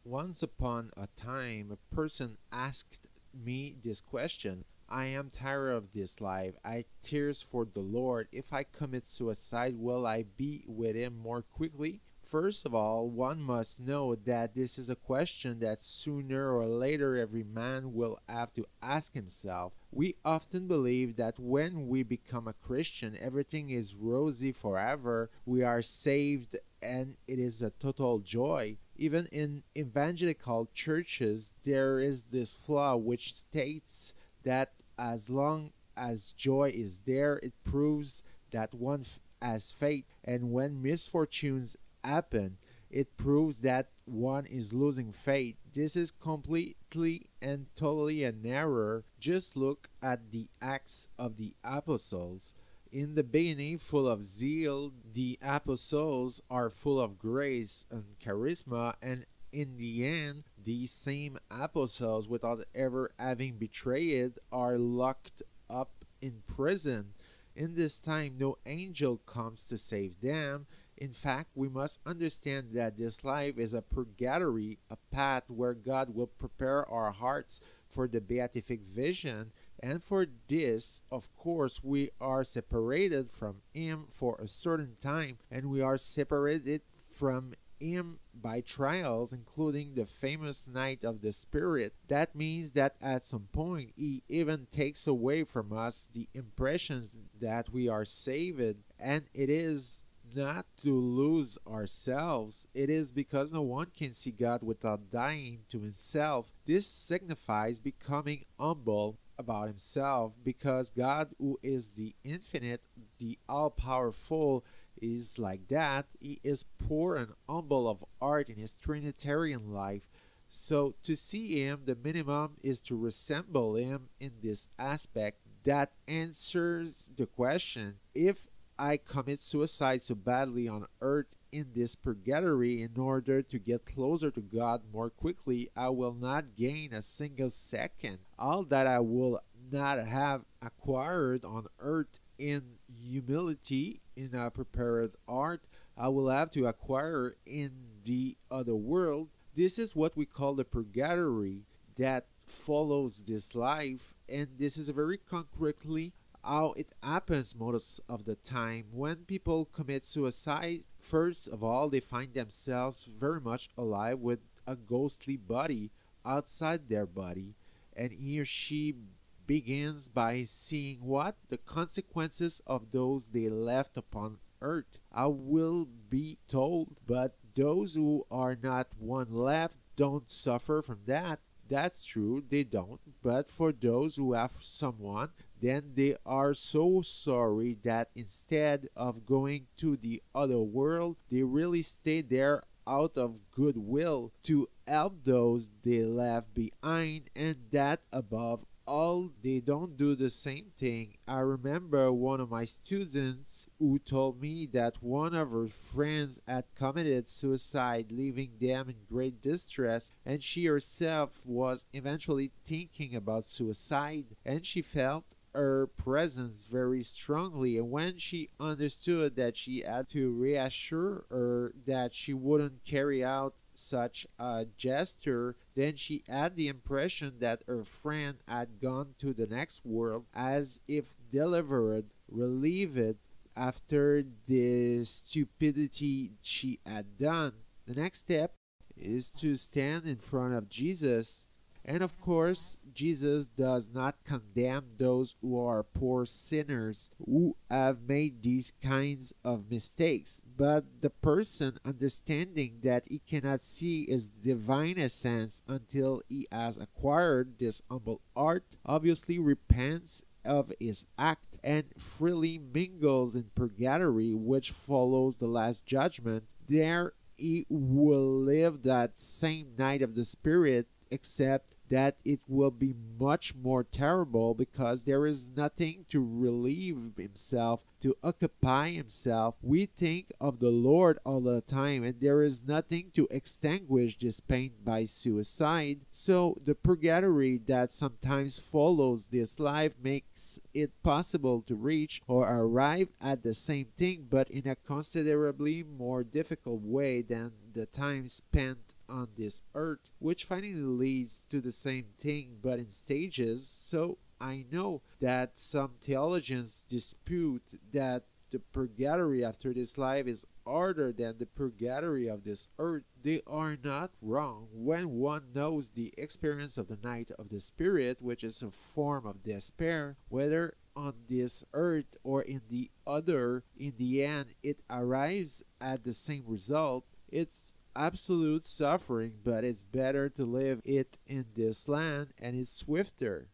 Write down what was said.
Once upon a time, a person asked me this question. I am tired of this life. I thirst for the Lord. If I commit suicide, will I be with Him more quickly? First of all, one must know that this is a question that sooner or later every man will have to ask himself. We often believe that when we become a Christian, everything is rosy forever, we are saved, and it is a total joy. Even in evangelical churches, there is this flaw which states that as long as joy is there, it proves that one has faith, and when misfortunes happen, it proves that one is losing faith. This is completely and totally an error. Just look at the Acts of the Apostles. In the beginning, full of zeal, the apostles are full of grace and charisma, and in the end, these same apostles, without ever having betrayed, are locked up in prison. In this time, no angel comes to save them. In fact, we must understand that this life is a purgatory, a path where God will prepare our hearts for the beatific vision, and for this, of course, we are separated from Him for a certain time, and we are separated from Him by trials, including the famous night of the Spirit. That means that at some point He even takes away from us the impressions that we are saved, and it is not to lose ourselves. It is because no one can see God without dying to himself. This signifies becoming humble about himself, because God, who is the infinite, the all-powerful, is like that. He is poor and humble of heart in his Trinitarian life. So to see him, the minimum is to resemble him in this aspect. That answers the question: if I commit suicide so badly on earth in this purgatory in order to get closer to God more quickly, I will not gain a single second. All that I will not have acquired on earth in humility, in a prepared heart, I will have to acquire in the other world. This is what we call the purgatory that follows this life, and this is very concretely how it happens most of the time. When people commit suicide, first of all, they find themselves very much alive with a ghostly body outside their body, and he or she begins by seeing what? The consequences of those they left upon earth. I will be told, but those who are not one left don't suffer from that. That's true, they don't. But for those who have someone, then they are so sorry that instead of going to the other world, they really stay there out of goodwill to help those they left behind, and that above all, they don't do the same thing. I remember one of my students who told me that one of her friends had committed suicide, leaving them in great distress, and she herself was eventually thinking about suicide, and she felt her presence very strongly, and when she understood that she had to reassure her that she wouldn't carry out such a gesture, then she had the impression that her friend had gone to the next world, as if delivered, relieved after the stupidity she had done. The next step is to stand in front of Jesus. And of course, Jesus does not condemn those who are poor sinners who have made these kinds of mistakes, but the person understanding that he cannot see his divine essence until he has acquired this humble art, obviously repents of his act and freely mingles in purgatory, which follows the last judgment. There he will live that same night of the Spirit, except that it will be much more terrible, because there is nothing to relieve himself, to occupy himself. We think of the Lord all the time, and there is nothing to extinguish this pain by suicide. So the purgatory that sometimes follows this life makes it possible to reach or arrive at the same thing, but in a considerably more difficult way than the time spent on this earth, which finally leads to the same thing but in stages. So I know that some theologians dispute that the purgatory after this life is harder than the purgatory of this earth. They are not wrong when one knows the experience of the night of the spirit, which is a form of despair, whether on this earth or in the other. In the end, it arrives at the same result. It's absolute suffering, but it's better to live it in this land, and it's swifter.